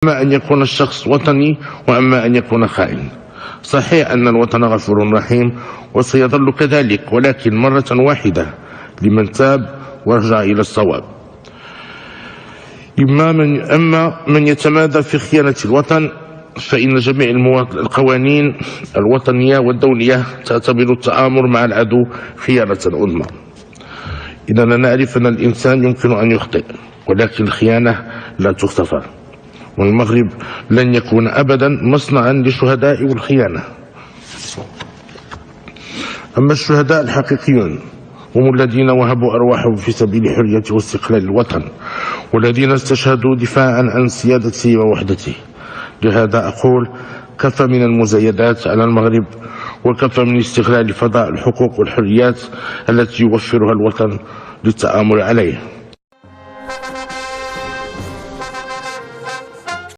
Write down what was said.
أما أن يكون الشخص وطني وأما أن يكون خائن. صحيح أن الوطن غفور رحيم وسيظل كذلك، ولكن مرة واحدة لمن تاب ورجع إلى الصواب. أما من يتمادى في خيانة الوطن فإن جميع القوانين الوطنية والدولية تعتبر التآمر مع العدو خيانة عظمى. إننا نعرف أن الإنسان يمكن أن يخطئ، ولكن الخيانة لا تغتفر، والمغرب لن يكون أبدا مصنعا للشهداء والخيانة. أما الشهداء الحقيقيون هم الذين وهبوا أرواحهم في سبيل حرية واستقلال الوطن، والذين استشهدوا دفاعا عن سيادته ووحدته. لهذا أقول: كفى من المزايدات على المغرب، وكفى من استغلال فضاء الحقوق والحريات التي يوفرها الوطن للتآمر عليه.